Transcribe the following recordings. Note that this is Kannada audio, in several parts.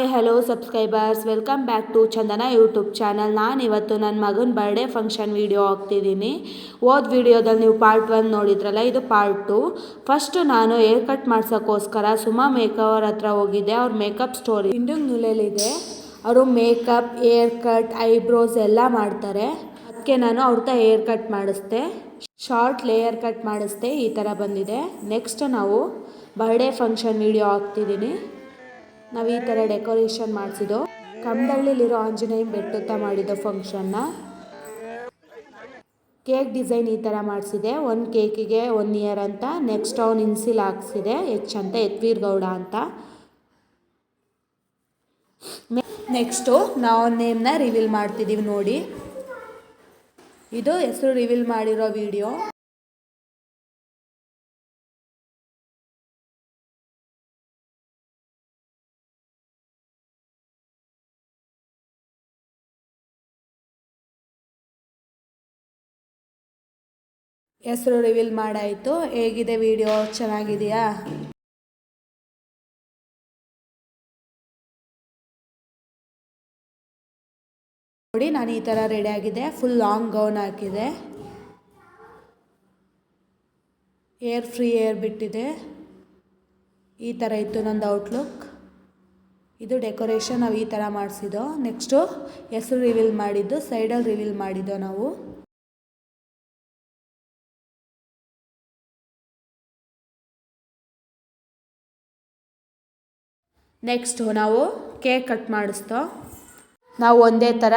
Hi hello subscribers, welcome back to Chandana YouTube channel. ನಾನು ಇವತ್ತು ನನ್ನ ಮಗನ ಬರ್ಡೇ ಫಂಕ್ಷನ್ ವೀಡಿಯೋ ಹಾಕ್ತಿದ್ದೀನಿ. ಹೋದ ವೀಡಿಯೋದಲ್ಲಿ ನೀವು ಪಾರ್ಟ್ 1 ನೋಡಿದ್ರಲ್ಲ, ಇದು ಪಾರ್ಟ್ 2. ಫಸ್ಟು ನಾನು ಹೇರ್ ಕಟ್ ಮಾಡ್ಸೋಕ್ಕೋಸ್ಕರ ಸುಮಾ ಮೇಕವರ್ ಹತ್ರ ಹೋಗಿದ್ದೆ. ಅವ್ರ ಮೇಕಪ್ ಸ್ಟೋರಿ ಇಂಡಿಂಗ್ ನುಲೆಯಲ್ಲಿದೆ. ಅವರು ಮೇಕಪ್, ಹೇರ್ ಕಟ್, ಐಬ್ರೋಸ್ ಎಲ್ಲ ಮಾಡ್ತಾರೆ. ಅದಕ್ಕೆ ನಾನು ಅವ್ರ ಹೇರ್ ಕಟ್ ಮಾಡಿಸ್ದೆ, ಶಾರ್ಟ್ ಲೇಯರ್ ಕಟ್ ಮಾಡಿಸ್ದೆ. ಈ ಥರ ಬಂದಿದೆ. ನೆಕ್ಸ್ಟ್ ನಾವು ಬರ್ಡೇ ಫಂಕ್ಷನ್ ವೀಡಿಯೋ ಹಾಕ್ತಿದ್ದೀನಿ. ನಾವು ಈ ಥರ ಡೆಕೋರೇಷನ್ ಮಾಡಿಸಿದ್ದು, ಕಮ್ಮದಳ್ಳಿಲಿರೋ ಆಂಜನೇಯ ಬೆಟ್ಟುತ್ತ ಮಾಡಿದ್ದು ಫಂಕ್ಷನ್ನ. ಕೇಕ್ ಡಿಸೈನ್ ಈ ಥರ ಮಾಡಿಸಿದೆ. ಒಂದು ಕೇಕಿಗೆ 1 ಇಯರ್ ಅಂತ. ನೆಕ್ಸ್ಟ್ ಅವ್ನು ಇನ್ಸಿಲ್ ಹಾಕ್ಸಿದೆ, ಅಂತ ಯತ್ವೀರ್ ಗೌಡ ಅಂತ. ನೆಕ್ಸ್ಟು ನಾವು ನೇಮ್ನ ರಿವೀಲ್ ಮಾಡ್ತಿದ್ದೀವಿ ನೋಡಿ. ಇದು ಹೆಸರು ರಿವೀಲ್ ಮಾಡಿರೋ ವಿಡಿಯೋ. ಹೆಸರು ರಿವೀಲ್ ಮಾಡಾಯಿತು. ಹೇಗಿದೆ ವಿಡಿಯೋ? ಚೆನ್ನಾಗಿದೆಯಾ? ನೋಡಿ, ನಾನು ಈ ಥರ ರೆಡಿ ಆಗಿದೆ. ಫುಲ್ ಲಾಂಗ್ ಗೌನ್ ಹಾಕಿದೆ, ಏರ್ ಫ್ರೀ ಏರ್ ಬಿಟ್ಟಿದೆ. ಈ ಥರ ಇತ್ತು ನಂದು ಔಟ್ಲುಕ್. ಇದು ಡೆಕೋರೇಷನ್ ನಾವು ಈ ಥರ ಮಾಡಿಸಿದ್ದು. ನೆಕ್ಸ್ಟು ಹೆಸರು ರಿವೀಲ್ ಮಾಡಿದ್ದು, ಸೈಡಲ್ಲಿ ರಿವೀಲ್ ಮಾಡಿದ್ದು ನಾವು. ನೆಕ್ಸ್ಟು ನಾವು ಕೇಕ್ ಕಟ್ ಮಾಡಿಸ್ತೋ. ನಾವು ಒಂದೇ ಥರ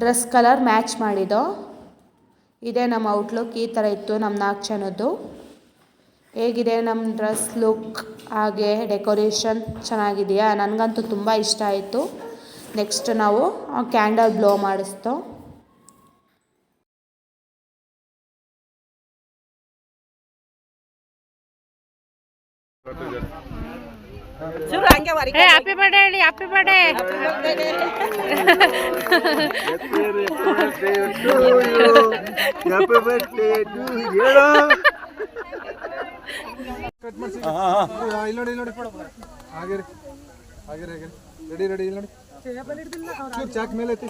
ಡ್ರೆಸ್ ಕಲರ್ ಮ್ಯಾಚ್ ಮಾಡಿದ್ದೋ. ಇದೇ ನಮ್ಮ ಔಟ್ಲುಕ್. ಈ ಥರ ಇತ್ತು ನಮ್ಮ 4 ಜನದ್ದು. ಹೇಗಿದೆ ನಮ್ಮ ಡ್ರೆಸ್ ಲುಕ್, ಹಾಗೆ ಡೆಕೋರೇಷನ್ ಚೆನ್ನಾಗಿದೆಯಾ? ನನಗಂತೂ ತುಂಬ ಇಷ್ಟ ಆಯಿತು. ನೆಕ್ಸ್ಟ್ ನಾವು ಕ್ಯಾಂಡಲ್ ಬ್ಲೋ ಮಾಡಿಸ್ತೋ. ಹ್ಯಾಪಿ ಬರ್ಡೇ ಹೇಳಿ, ಹ್ಯಾಪಿ ಬರ್ಡೇ. ರೆಡಿ ನೋಡಿ. ಚಾಕ್ ಮೇಲೆ ಐತಿ.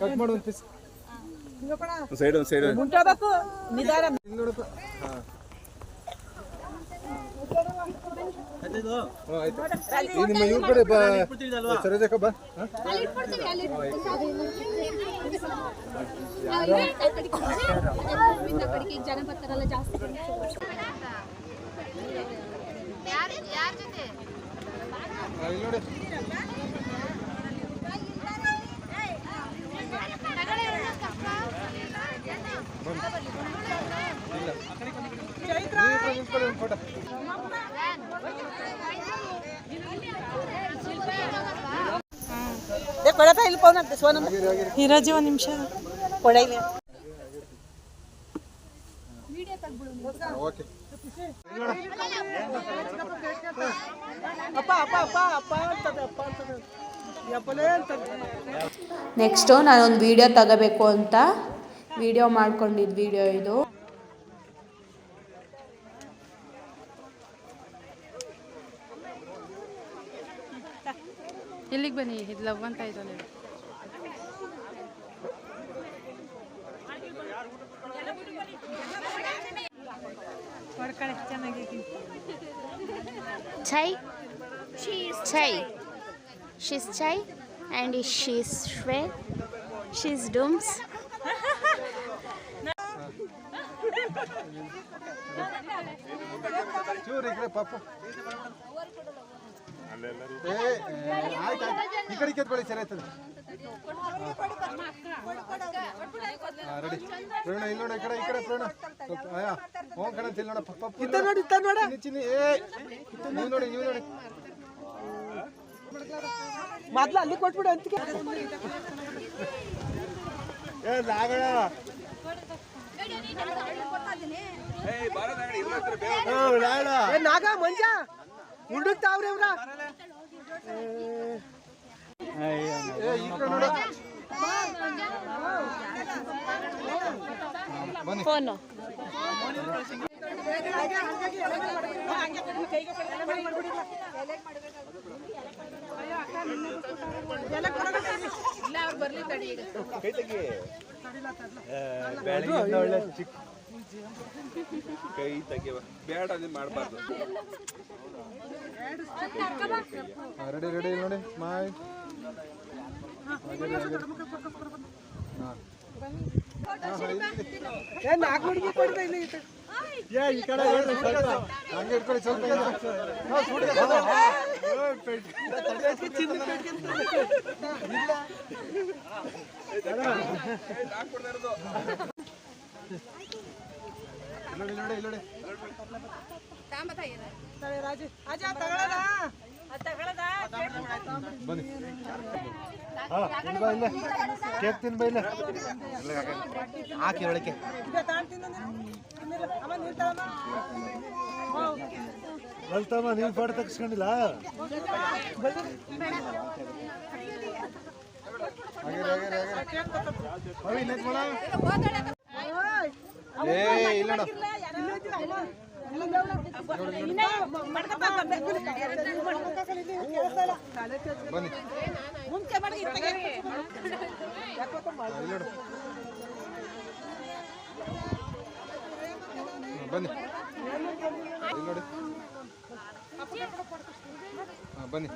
ಕಟ್ ಮಾಡು ಒಂದು ಪೀಸ್. ಸೈಡ್ ಮುಂಟಾಬೇಕು ನಿಧಾನ. ನೋಡಪ್ಪ. ಆಯ್ತು. ನಿಮ್ಮ ಇವ್ರ ಕಡೆ ಬಾ. ಸರೋಜಕ್ಕ ಬಾ. ನೋಡಿ. ಹಿರಾಜಿ ಒಂದು ನಿಮಿಷ ನೆಕ್ಸ್ಟು ನಾನೊಂದು ವಿಡಿಯೋ ತಗೋಬೇಕು ಅಂತ ವಿಡಿಯೋ ಮಾಡ್ಕೊಂಡಿದ್ದು ವಿಡಿಯೋ ಇದು. ಇಲ್ಲಿಗೆ ಬನ್ನಿ, ಇದು ಲವ್ ಅಂತ ಇದ್ದಾನೆ. Chai, Chai. She's Chai and she's Shwe. She's Dooms. ಈ ಕಡೆ ಕೆತ್ಕೊಳ್ಳಿ, ಸರಿ ಆಯ್ತದೆ. ರೆಡಿ ಪ್ರೇರಣ. ಇಲ್ಲಿ ನೋಡಿ, ಈ ಕಡೆ ಪ್ರೇರಣ. ಹೋಗ್ ಕಣ ತಿಲ್ ನೋಡ. ನೀವು ನೋಡಿ ಮೊದ್ಲು ಅಲ್ಲಿ ಕೊಟ್ಬಿಡು ಅಂತಿಗೆ. ನಾಗ ಮಂಜ ಹುಡುಕ್ತಾವ್ರಿ ಅವ್ರ. ಈ ಕಡೆ ನೋಡ. ಬನ್ನಿ ಫೋನು ಕೈ ತೆಗಿವ ಬೇಡ ಅದು ಮಾಡಬಾರ್ದು. ರೆಡಿ ರೆಡಿ ನೋಡಿ ಸ್ಮೈಲ್. ನಾಲ್ಕು ಹುಡುಗಿ ಕೊಡ್ತಾ ಇಲ್ಲಿ ಈ ಕಡೆ ಹಂಗೆ ಇಟ್ಕೊಳ್ಳಿ ಸ್ವಲ್ಪ. ನೋಡಿ ನೋಡಿ ನೋಡಿ ಬನ್ನಿ. ಇಲ್ಲ ಕೇಕ್ ತಿನ್ಬ ಇಲ್ಲ ಹಾಕಿ ಒಳಕ್ಕೆ. ಬಲ್ತಮ್ಮ ನೀನು ಫೋಟೋ ತೆಗಿಸ್ಕೊಂಡಿಲ್ಲ. ಏ ಇಲ್ಲ ಬನ್ನಿ ಬನ್ನಿ ಇಲ್ಲಿ ನೋಡಿ. ಬನ್ನಿ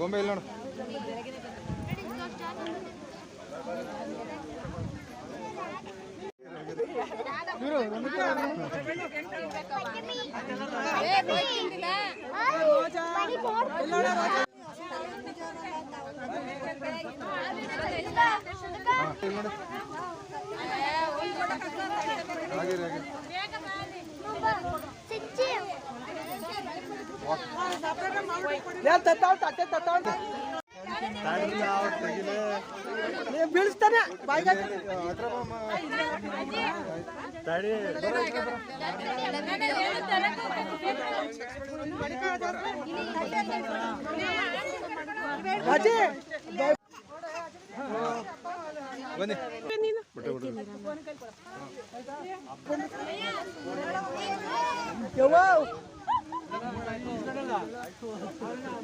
ಗೊಂಬೆ ಇಲ್ಲ ನೋಡು. ಬೀಳಿಸ್ತಾನೆ ಬಾಯಿಗೆ. ಬನ್ನಿ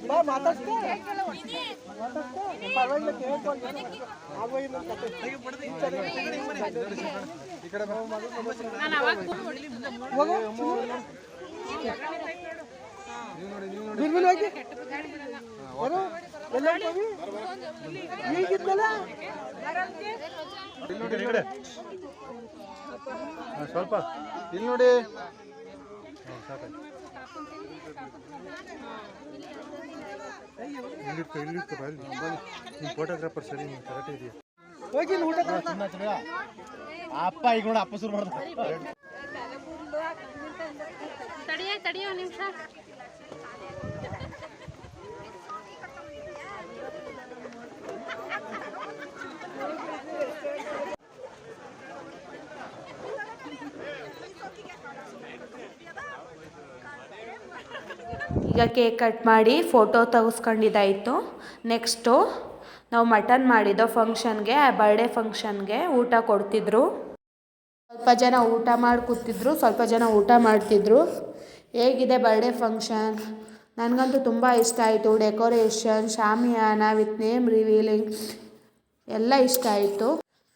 ಬಾ ಮಾತಾಡ್ಸ್ತೆ ಪರವಾಗಿಲ್ಲ ಕೇಳ್ಕೊಂಡು ಈ ಕಡೆ ಬಾ. ಬಿರ್ಬಿಲ್ ಹೋಗಿ ಎಲ್ಲ ಈಗಿದ್ದಲ್ಲ ಇಲ್ಲಿ ನೋಡಿ ಸ್ವಲ್ಪ ಇಲ್ಲಿ ನೋಡಿ. ಫೋಟೋಗ್ರಾಫರ್ ಸರಿ ಕರೆಕ್ಟ್ ಇದೆಯಾ? ಹೋಗಿ ಊಟ ಅಪ್ಪ ಈಗ ನೋಡಿ ಅಪ್ಪ ಶುರು ಮಾಡ್ತಾರೆ. ತಡಿಯೋ ನಿಮಿಷ. ಈಗ ಕೇಕ್ ಕಟ್ ಮಾಡಿ ಫೋಟೋ ತೆಗೆಸ್ಕೊಂಡಿದ್ದಾಯಿತು. ನೆಕ್ಸ್ಟು ನಾವು ಮಟನ್ ಮಾಡಿದ್ದೋ ಫಂಕ್ಷನ್ಗೆ, ಬರ್ಡೇ ಫಂಕ್ಷನ್ಗೆ ಊಟ ಕೊಡ್ತಿದ್ರು. ಸ್ವಲ್ಪ ಜನ ಊಟ ಮಾಡಿ ಕೂತಿದ್ರು, ಸ್ವಲ್ಪ ಜನ ಊಟ ಮಾಡ್ತಿದ್ರು. ಹೇಗಿದೆ ಬರ್ಡೇ ಫಂಕ್ಷನ್? ನನಗಂತೂ ತುಂಬ ಇಷ್ಟ ಆಯಿತು. Decoration, shamiana with name revealing ಎಲ್ಲ ಇಷ್ಟ ಆಯಿತು.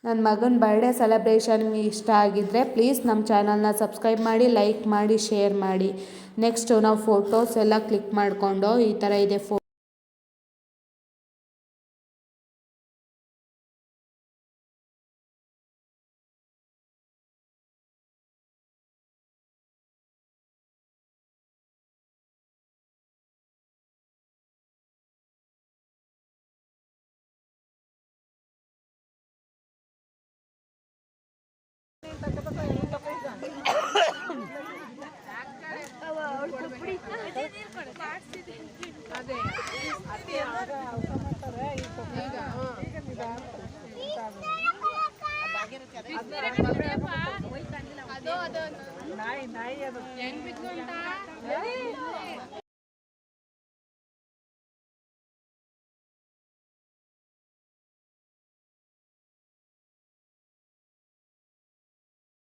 ನನ್ನ ಮಗನ ಬರ್ಡೇ ಸೆಲೆಬ್ರೇಷನ್ ಇಷ್ಟ ಆಗಿದ್ದರೆ ಪ್ಲೀಸ್ ನಮ್ಮ ಚಾನಲ್ನ ಸಬ್ಸ್ಕ್ರೈಬ್ ಮಾಡಿ, ಲೈಕ್ ಮಾಡಿ, ಶೇರ್ ಮಾಡಿ. ನೆಕ್ಸ್ಟು ನಾವು ಫೋಟೋಸ್ ಎಲ್ಲ ಕ್ಲಿಕ್ ಮಾಡಿಕೊಂಡು ಈ ಥರ ಇದೆ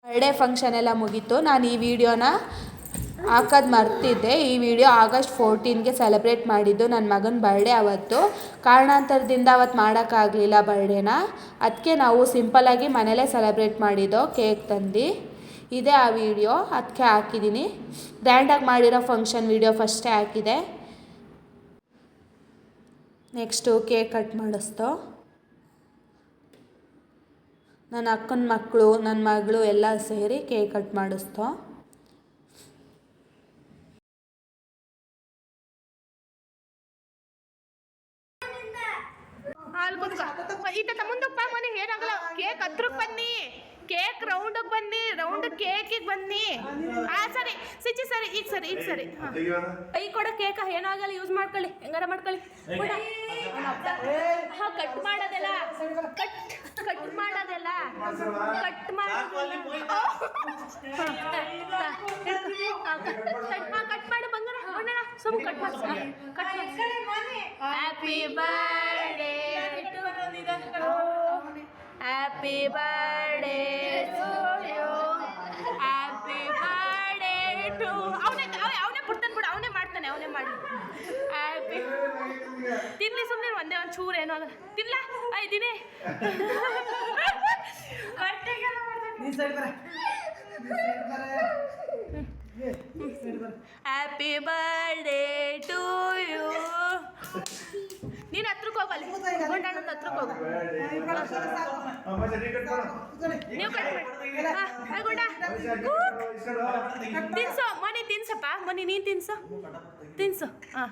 ಬರ್ಡೇ ಫಂಕ್ಷನ್ ಎಲ್ಲ ಮುಗೀತು. ನಾನು ಈ ವಿಡಿಯೋನ ಹಾಕೋದು ಮರ್ತಿದ್ದೆ. ಈ ವಿಡಿಯೋ August 14ಗೆ ಸೆಲೆಬ್ರೇಟ್ ಮಾಡಿದ್ದು ನನ್ನ ಮಗನ ಬರ್ಡೇ ಅವತ್ತು. ಕಾರಣಾಂತರದಿಂದ ಅವತ್ತು ಮಾಡೋಕ್ಕಾಗಲಿಲ್ಲ ಬರ್ಡೇನ. ಅದಕ್ಕೆ ನಾವು ಸಿಂಪಲ್ಲಾಗಿ ಮನೇಲೇ ಸೆಲೆಬ್ರೇಟ್ ಮಾಡಿದ್ದೋ, ಕೇಕ್ ತಂದು. ಇದೇ ಆ ವಿಡಿಯೋ, ಅದಕ್ಕೆ ಹಾಕಿದ್ದೀನಿ. ಗ್ರ್ಯಾಂಡಾಗಿ ಮಾಡಿರೋ ಫಂಕ್ಷನ್ ವಿಡಿಯೋ ಫಸ್ಟೇ ಹಾಕಿದೆ. ನೆಕ್ಸ್ಟು ಕೇಕ್ ಕಟ್ ಮಾಡಿಸ್ತೋ. ನನ್ನ ಅಕ್ಕನ ಮಕ್ಕಳು, ನನ್ನ ಮಗಳು ಎಲ್ಲ ಸೇರಿ ಕೇಕ್ ಕಟ್ ಮಾಡಿಸ್ತೋ. ಮುಂದಕ್ಕೆ ಮನೆ ಏನಾಗಲ್ಲ. ಕೇಕ್ ಹತ್ರಕ್ಕೆ ಬನ್ನಿ, ಕೇಕ್ ರೌಂಡಿಗೆ ಬನ್ನಿ, ರೌಂಡ್ ಕೇಕಿಗೆ ಬನ್ನಿ. ಸರಿ ಸಿಚ್ಚಿ, ಸರಿ ಈಗ ಸರಿ, ಈಗ ಸರಿ. ಕೈ ಕೊಡ ಕೇಕ ಏನಾಗಲ್ಲ, ಯೂಸ್ ಮಾಡ್ಕೊಳ್ಳಿ, ಹೆಂಗಾರ ಮಾಡ್ಕೊಳ್ಳಿ. ಕಟ್ ಮಾಡೋದೆಲ್ಲ, ಕಟ್ ಮಾಡೋದೆಲ್ಲ, ಕಟ್ ಮಾಡಿ ಬಂಗಾರ ಸುಮ್ ಕಟ್ ಮಾಡಿ. Happy birthday happy birthday to you, happy birthday to. ಅವನೇ ಬಿಡ್ತಾನೆ ಬಿಡು, ಅವನೇ ಮಾಡ್ತಾನೆ, ಅವನೇ ಮಾಡಿ. ಹ್ಯಾಪಿ ತಿನ್ಲಿ, ಸುಮ್ಮನೆ ಒಂದೇ ಒಂದು ಚೂರು ಏನೋ ಆಗಲ್ಲ. ತಿನ್ಲ ಇದ್ದೀನಿ. Happy birthday to you. ನೀನು ಹತ್ರಕ್ಕೆ ಹೋಗಲ್ಲ, ಗುಂಡಣ್ಣ ಹತ್ರಕ್ಕೆ ಹೋಗು. ನೀವು ಗುಂಡ ತಿನ್ಸೋ, ಮನಿ ತಿನ್ಸಪ್ಪ, ಮನಿ ನೀನು ತಿನ್ಸು. ಹಾಂ,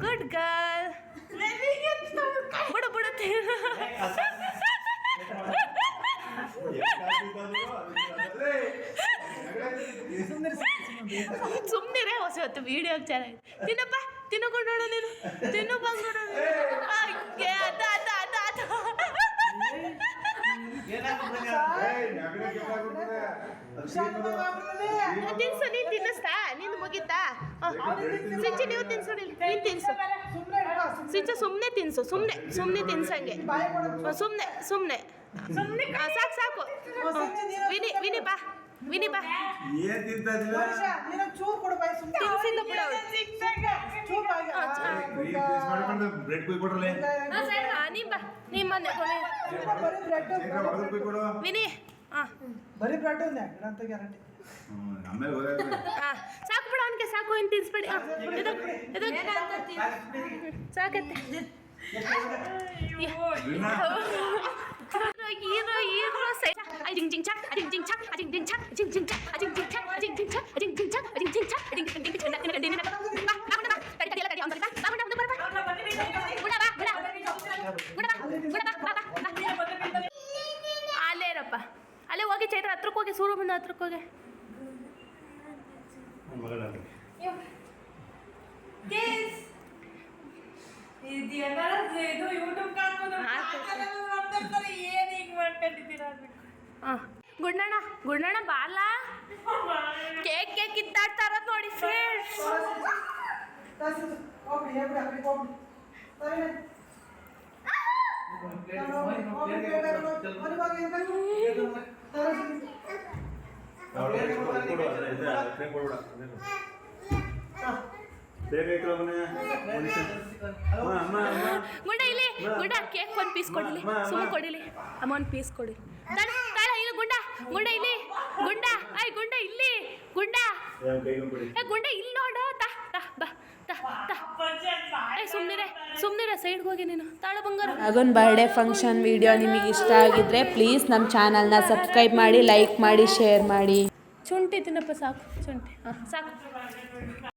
ಗುಡ್ ಗರ್ಲ್. ಬಿಡು ಸುಮ್ಮನೆ ಹೊಸತ್ತು ವಿಡಿಯೋ ಚೆನ್ನಾಗಿ. ತಿನ್ನಪ್ಪ, ತಿನ್ನಕೊಂಡು ನೀನು ತಿನ್ನು ಬಂದು ತಿನ್ಸು. ನೀನು ತಿನ್ನಿಸ್ತಾ, ನೀನು ಮುಗಿತಾ? ಸಿಚ್ಚಿ ನೀವು ತಿನ್ಸೋಡಿ, ನೀನು ತಿನ್ಸು. ಸಿಚ್ಚ ಸುಮ್ಮನೆ ತಿನ್ಸು, ಸುಮ್ಮನೆ ತಿನ್ಸಂಗೆ, ಸುಮ್ಮನೆ ಸಾಕು. ವಿನಿ ಬಾ. ತಿನ್ಸಿಲ್ಲ ಬಿಡು. ನೀ ಬಾ, ನೀ ಮೊನ್ನೆ ವಿನಿ. ಸಾಕು ಬಿಡು, ಅವನಿಗೆ ಸಾಕು. ಇನ್ನು ತಿನ್ಸ್ಬೇಡಿ. ಸಾಕತ್ತೆ. ಅಲ್ಲೇರಪ್ಪ, ಅಲ್ಲೇ ಹೋಗಿ ಚೈತ್ರ ಹತ್ರಕ್ಕೆ ಹೋಗಿ, ಸೂರು ಬಂದ ಹತ್ರಕ್ಕೆ ಹೋಗಿ. ಗುಂಡಣ್ಣ ಬಾಲ ಕೇಕ್ ಕಿತ್ತಾಡ್ತಾರ ನೋಡಿ ಫ್ರೆಂಡ್ಸ್. ಗುಂಡ ಇಲ್ಲಿ, ಗುಂಡ ಕೇಕ್ ಒಂದು ಪೀಸ್ ಕೊಡಿಲಿ, ಸುಮ್ಮ ಕೊಡಿಲಿ, ಅಮ್ಮ ಒಂದು ಪೀಸ್ ಕೊಡಿ. ತಾಳ ಇಲ್ಲಿ ಗುಂಡ ಇಲ್ಲಿ, ಗುಂಡ ಇಲ್ಲಿ, ಗುಂಡ ಇಲ್ಲಿ ನೋಡು. ಸುಮ್ಮನೆ ಸೈಡ್ಗೆ ಹೋಗಿ ನೀನು. ತಾಳ ಬಂಗಾರ. ಮಗನ ಬರ್ಡೇ ಫಂಕ್ಷನ್ ವಿಡಿಯೋ ನಿಮಗೆ ಇಷ್ಟ ಆಗಿದ್ರೆ ಪ್ಲೀಸ್ ನಮ್ಮ ಚಾನಲ್ನ ಸಬ್ಸ್ಕ್ರೈಬ್ ಮಾಡಿ, ಲೈಕ್ ಮಾಡಿ, ಶೇರ್ ಮಾಡಿ. ಶುಂಠಿ ತಿನ್ನಪ್ಪ, ಸಾಕು ಶುಂಠಿ. ಸಾಕು.